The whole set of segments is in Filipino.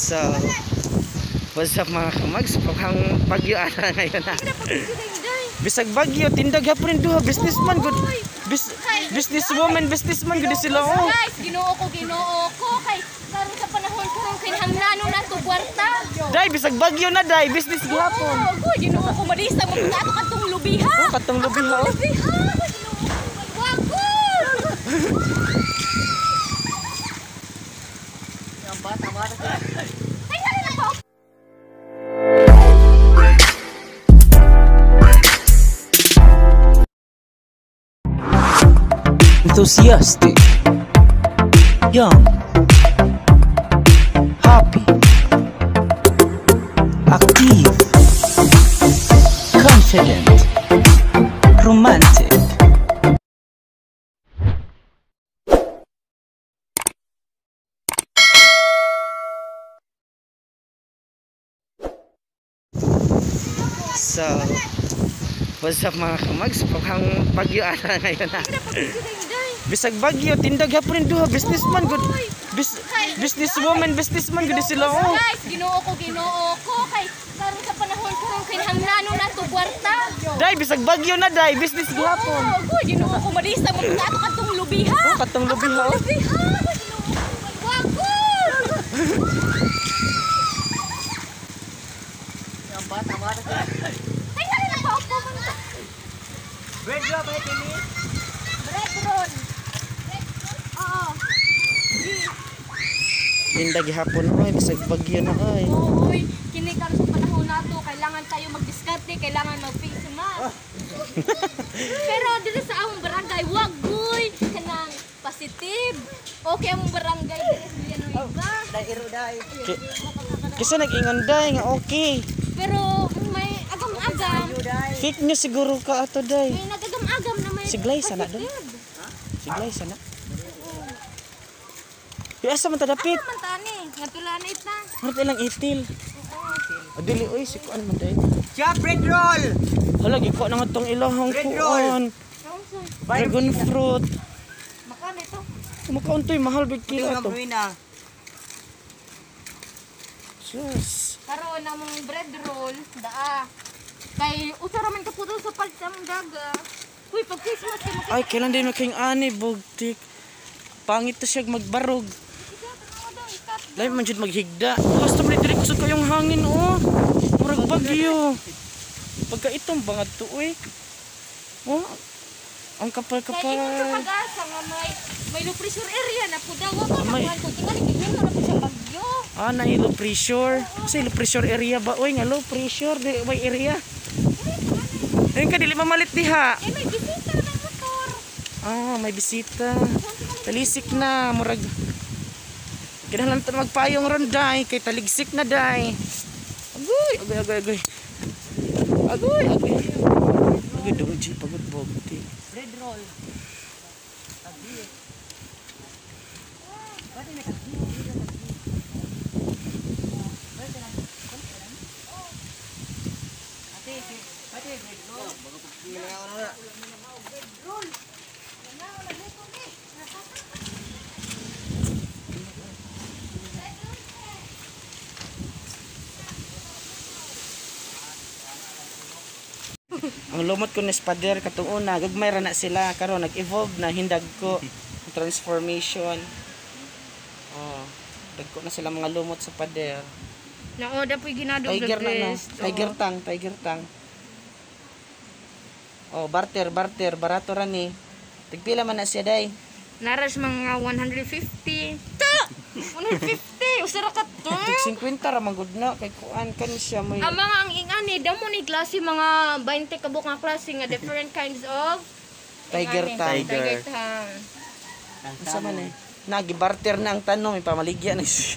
So, what's up mga kamags? Paghang bagyo ata ngayon na. Bisag bagyo, tindag hapon rin duha. Businessman, good. Businesswoman, businessman, good sila. Oh. Guys, ginoo ko. Kay, karon sa panahon karong kinahanglanon na to kwarta. Day, bisag bagyo na day. Business gihapon. Oh, ginoo ko. Malisa mo ato katong lubiha. Oh, katong lubiha. Enthusiastic, young, happy, active, confident, romantic. So, what's up mga kamags? Paghang bagyo ata ngayon na. Bisag bagyo, tindag hapon rin duha. Businessman, good. Businesswoman, businessman, good sila. Oh. Guys, ginoo ko. Kay, karon sa panahon karong kinahanglanon na to kwarta. Day, bisag bagyo na day. Business gihapon. Oh, ginoo ko. Malisa mo ato katong lubiha. Oh, katong lubiha. Bread roll. Oo. Tindag gihapon oy, bisag bagyo na oy. Uy, kini karon sa panahon nato kailangan tayo magdiskarte, kailangan mag-face mask. Pero dito sa among barangay wag goy kanang positive. Okay among barangay dito sa iba. Kasi nag-ingon day nga okay. Pero may agam-agam. Fake news siguro ka ato day. May nagagam-agam na may Siglay sana doon. Siglay sana. Asa man tadapit? Ano man tani? Ngatulanit na. Harap ilang itil. Adili oy si kuan man day. Siya, bread roll! Hala giko na nga tong ilahang Bread roll. kuan. Dragon fruit. Makan ito. Kumakauntoy mahal big Ito kilo nga to. buwina. Sus. Karon namong bread roll, daa. Kay usa ra man kaputol sa palsam daga. Uy, pag Christmas kay makita. Ay kailan din making ani bugtik. Pangit to siya magbarog. Lain man jud maghigda. Basta man diri kusog kayong hangin oh. Murag bagyo. Pagka itong bangad to oy. Oh. Ang Kay kapal-kapal. ingon sa pag-asa nga may low pressure area na po daw ako May- nakuhan ko tingali ganyan mo na po siya bagyo. Ah, na low pressure. Kasi low pressure area ba? Oy, nga low pressure. Di, may area. Ayun ka, dili mamalit diha. Eh may bisita na motor. Ah, may bisita. Talisik na. Murag. Kinahanglan ta magpayong ron, day. Kay taligsik na, day. Agoy, agoy. Agoy, dongji, pagod bogti. Bread roll. Ang lumot ko ni Spader katong una, gagmay ra na sila karon nag-evolve na hindag ko transformation. Oh, dagko na sila mga lumot sa pader. Naoda po ginadog Tiger na no. Tiger tang. Oh, barter, barato ra ni. Tigpila man na siya day. Naras mga 150. Ta! 150! Usara ka to! Tig 50 ra man gud na kay kuan kan siya may. Ang mga ang ingani, damo ni klase mga 20 kabuk nga klase nga different kinds of Tiger ingani. tang. Tiger tang. Asa man eh. Nagi-barter na ang tanong, may pamaligya na siya.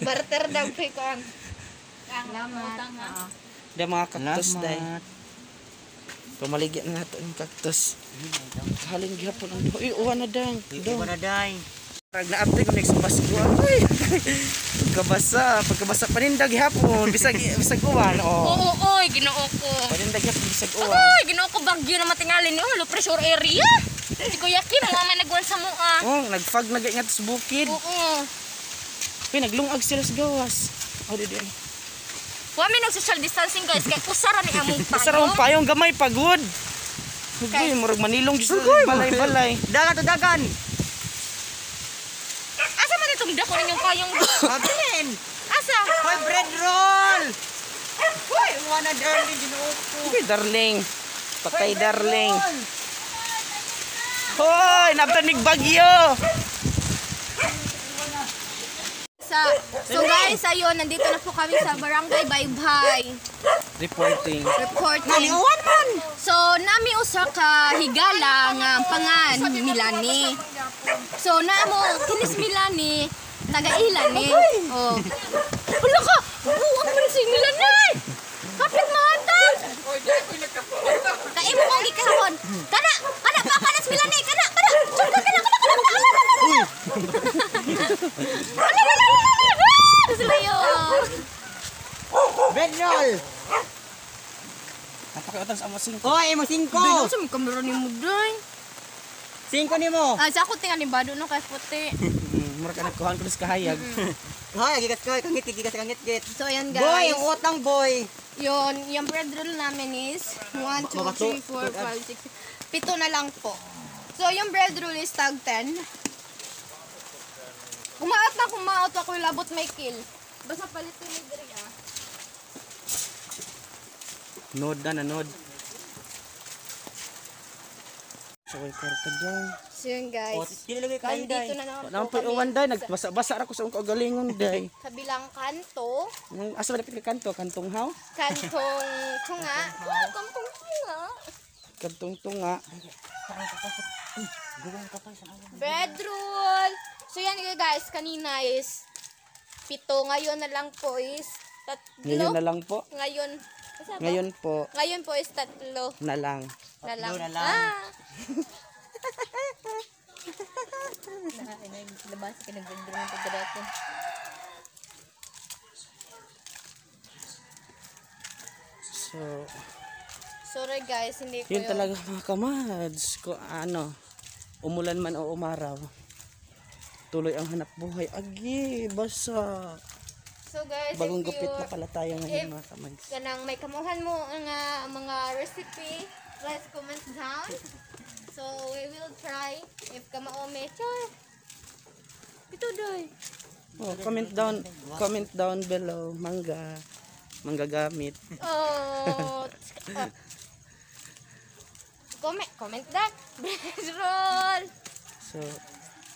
Barter daw kay kan. Salamat. Da mga cactus day. Pamaligya na nato yung cactus. Halin gihapon ang duha. Uy, uwan na dang. Iba na day. Pag na-update ko next Pasko. Uy, pagkabasa panindag gihapon. Bisag uwan. Oh. Oo, oy, ginoo ko. Panindag gihapon, bisag uwan. Oy, ginoo ko bagyo na matingalin ni low pressure area. Hindi ko yakin mga may nagwan sa mua. Oh, nagfag na ingat sa bukid. Oo. Uy, naglungag sila sa gawas. Oh, di. Wa mi nag social distancing guys kay usara ni among Basta rawang payong gamay pagod. Uy, murag manilong sa balay-balay. Dagan to dagan. Asa man itong dako ninyong kayong Mabilin. asa? Hoy, bread roll. Hoy, wanna darling ginuupo. Uy, darling. Patay, darling. Hoy, nabtanig bagyo. So guys, ayun, nandito na po kami sa Barangay Baybay. Reporting. Reporting. Naliwan man. So, nami usa ka higala nga pangan Milani. So, namo kinis Milani, taga-ila ni. Oh. Wala ka. Buwag man si Milani. Kapit matag. Kay mo kong gikahon. Kana pa kanas Milani, kana. Kana. Bread roll. Napakiutan sa amasing. Hoy, mo 5. Dino sa may kamera ni mo doy. 5 nimo. Ah, sa ako tingan ni Bado no kay puti. Murag ka nagkuhan ko sa kahayag. Hoy, gigas ko, kangit git. So ayan Boy, guys. ang utang boy. Yun, yung bread roll namin is 1, 2, 3, 4, 5, 6, 7 na lang po. So yung bread roll is tag 10. Kumaot ako yung labot may kill. Basta palitin ni Dre ah. Nod na nod. So, way karta dyan. So yun guys. Kinilagay ka Nandito na naman Wala po po uwan day. Nagbasa-basa ako sa akong kagalingon day. sa bilang kanto. Asa ba dapat ka kanto? Kantong how? Kantong tunga. Oh, kantong tunga. Kantong tunga. Bread roll. So yan guys, kanina is 7. Ngayon na lang po is 3. Ngayon na lang po. Ngayon. Asa ba? Ngayon po is 3. Na lang. Na lang. na lang. Ah. Labas ka ng ganda ng pagdadato. So, Sorry guys, hindi ko yun talaga mga kamads. Kung ano, umulan man o umaraw. Tuloy ang hanap buhay. Agi, basa. So guys, Bagong if gupit you na pala tayo ngayon mga kamads. kanang may kamuhan mo nga mga recipe, let's comment down. So we will try if kamaome char. Ito doy. Oh, comment down below. Mangga gamit. Oh. comment that. Bread roll. So,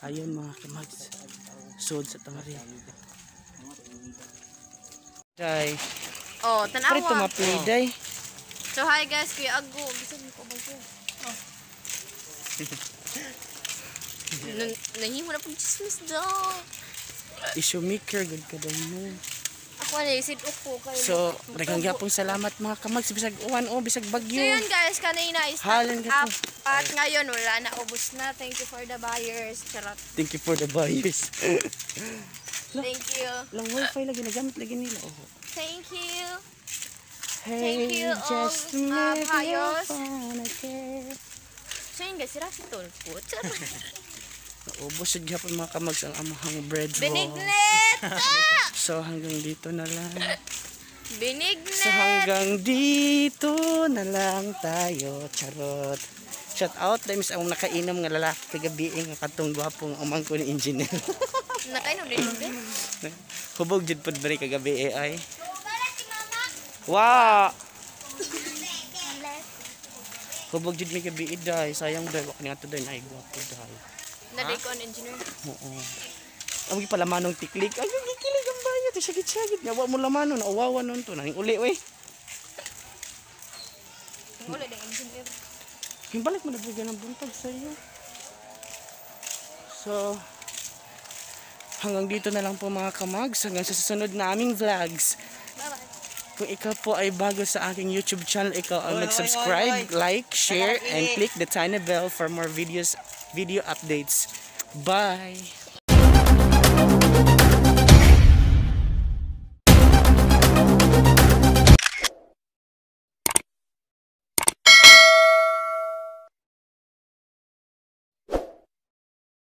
ayun mga kamads. Sod sa tangari. Day. Oh, Pare tanawa. tumaplay day. So hi guys, Kuya Agu. Bisag ko ba ko? Oh. Nahimo na pong chismis daw. Issue maker, good ka daw mo. Ako na isid upo kayo. So, daghang gyapon salamat mga kamads. Bisag uwan o, bisag So bagyo. yun guys, kanina is Halin ka up. At ngayon wala na, ubos na. Thank you for the buyers. Charot. Thank you for the buyers. Thank you. Lang wifi lagi nagamit lagi nila. Oh. Thank you. Hey, Thank you all, just to make you buyers. fun again. So yun guys, sira si Tulpo. Charot. Naubos yung gyapon mga kamads ang amahang bread roll. Benignet! Ah! So hanggang dito na lang. Benignet! So hanggang dito na lang tayo. Charot. Shout out dahil mis ang nakainom nga lalaki kagabi nga katong gwapong umang ko ni engineer. Nakainom din din. Hubog jud pud bari kagabi ay. Wow. Hubog jud mi gabi day. Sayang day wak niya to day na gwapo day. Naday ko ang engineer. Oo. Ang pala manong tiklik. Ay gikilig ang bayo to sagit-sagit nga wa mo lamano na uwawa nun to nang uli we. Wala din engineer. Himbalik mo na bigyan ng buntag sa iyo. So, hanggang dito na lang po mga kamags. Hanggang sa susunod na aming vlogs. Bye-bye. Kung ikaw po ay bago sa aking YouTube channel, ikaw ang mag-subscribe, like, share, and click the tiny bell for more video updates. Bye!